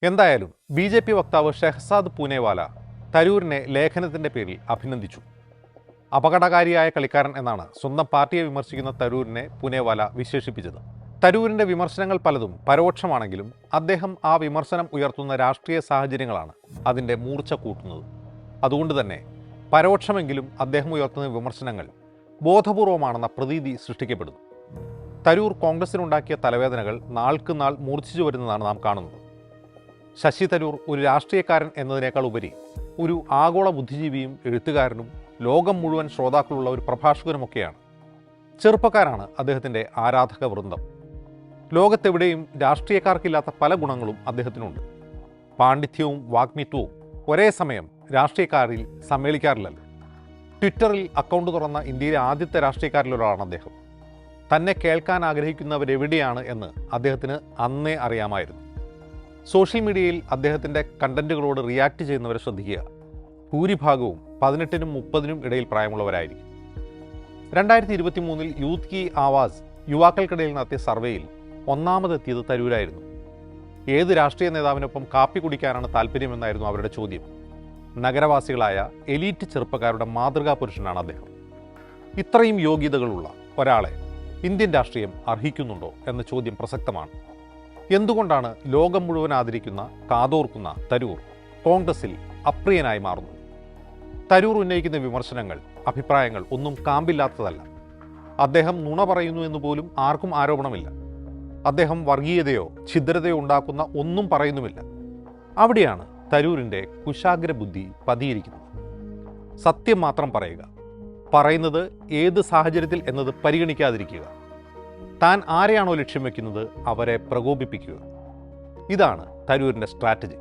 എന്തായാലും ബി.ജെ.പി. വക്താവ് ഷെഹ്സാദ് പൂനെവാല തരൂരിനെ ലേഖനത്തിന്റെ പേരിൽ അഭിനന്ദിച്ചു. അപകടകാരിയായ കളിക്കാരൻ എന്നാണ് സ്വന്തം പാർട്ടിയെ വിമർശിക്കുന്ന തരൂരിനെ പൂനെവാല വിശേഷിപ്പിച്ചത്. തരൂരിന്റെ വിമർശനങ്ങൾ പലതും പരോക്ഷമാണെങ്കിലും അദ്ദേഹം ആ വിമർശനം ഉയർത്തുന്ന രാഷ്ട്രീയ സാഹചര്യങ്ങളാണ് അതിൻ്റെ മൂർച്ച കൂട്ടുന്നത്. അതുകൊണ്ട് തന്നെ പരോക്ഷമെങ്കിലും അദ്ദേഹം ഉയർത്തുന്ന വിമർശനങ്ങൾ ബോധപൂർവമാണെന്ന പ്രതീതി സൃഷ്ടിക്കപ്പെടുന്നു. തരൂർ കോൺഗ്രസിനുണ്ടാക്കിയ തലവേദനകൾ നാൾക്ക് നാൾ മൂർച്ഛിച്ചു വരുന്നതാണ് നാം കാണുന്നത്. ശശി തരൂർ ഒരു രാഷ്ട്രീയക്കാരൻ എന്നതിനേക്കാൾ ഉപരി ഒരു ആഗോള ബുദ്ധിജീവിയും എഴുത്തുകാരനും ലോകം മുഴുവൻ ശ്രോതാക്കളുള്ള ഒരു പ്രഭാഷകനുമൊക്കെയാണ്. ചെറുപ്പക്കാരാണ് അദ്ദേഹത്തിൻ്റെ ആരാധക വൃന്ദം. ലോകത്തെവിടെയും രാഷ്ട്രീയക്കാർക്കില്ലാത്ത പല ഗുണങ്ങളും അദ്ദേഹത്തിനുണ്ട്. പാണ്ഡിത്യവും വാഗ്മിത്വവും ഒരേ സമയം രാഷ്ട്രീയക്കാരിൽ സമ്മേളിക്കാറില്ലല്ലോ. ട്വിറ്ററിൽ അക്കൗണ്ട് തുറന്ന ഇന്ത്യയിലെ ആദ്യത്തെ രാഷ്ട്രീയക്കാരിലൊരാളാണ് അദ്ദേഹം. തന്നെ കേൾക്കാൻ ആഗ്രഹിക്കുന്നവരെവിടെയാണ് എന്ന് അദ്ദേഹത്തിന് അന്നേ അറിയാമായിരുന്നു. സോഷ്യൽ മീഡിയയിൽ അദ്ദേഹത്തിൻ്റെ കണ്ടന്റുകളോട് റിയാക്ട് ചെയ്യുന്നവരെ ശ്രദ്ധിക്കുക. ഭൂരിഭാഗവും 18-നും 30-നും ഇടയിൽ പ്രായമുള്ളവരായിരിക്കും. 2023 യൂത്ത് കി ആവാസ് യുവാക്കൾക്കിടയിൽ നടത്തിയ സർവേയിൽ ഒന്നാമതെത്തിയത് തരൂരായിരുന്നു. ഏത് രാഷ്ട്രീയ നേതാവിനൊപ്പം കാപ്പി കുടിക്കാനാണ് താല്പര്യമെന്നായിരുന്നു അവരുടെ ചോദ്യം. നഗരവാസികളായ എലീറ്റ് ചെറുപ്പക്കാരുടെ മാതൃകാ പുരുഷനാണ് അദ്ദേഹം. ഇത്രയും യോഗ്യതകളുള്ള ഒരാളെ ഇന്ത്യൻ രാഷ്ട്രീയം അർഹിക്കുന്നുണ്ടോ എന്ന ചോദ്യം പ്രസക്തമാണ്. എന്തുകൊണ്ടാണ് ലോകം മുഴുവൻ ആദരിക്കുന്ന കാതോർക്കുന്ന തരൂർ കോൺഗ്രസിൽ അപ്രിയനായി മാറുന്നത്? തരൂർ ഉന്നയിക്കുന്ന വിമർശനങ്ങൾ, അഭിപ്രായങ്ങൾ ഒന്നും കാമ്പില്ലാത്തതല്ല. അദ്ദേഹം നുണ പറയുന്നു എന്ന് പോലും ആർക്കും ആരോപണമില്ല. അദ്ദേഹം വർഗീയതയോ ഛിദ്രതയോ ഉണ്ടാക്കുന്ന ഒന്നും പറയുന്നുമില്ല. അവിടെയാണ് തരൂരിൻ്റെ കുശാഗ്ര ബുദ്ധി പതിയിരിക്കുന്നത്. സത്യം മാത്രം പറയുക, പറയുന്നത് ഏത് സാഹചര്യത്തിൽ എന്നത് പരിഗണിക്കാതിരിക്കുക, താൻ ആരെയാണോ ലക്ഷ്യം വയ്ക്കുന്നത് അവരെ പ്രകോപിപ്പിക്കുക. ഇതാണ് തരൂരിൻ്റെ സ്ട്രാറ്റജി.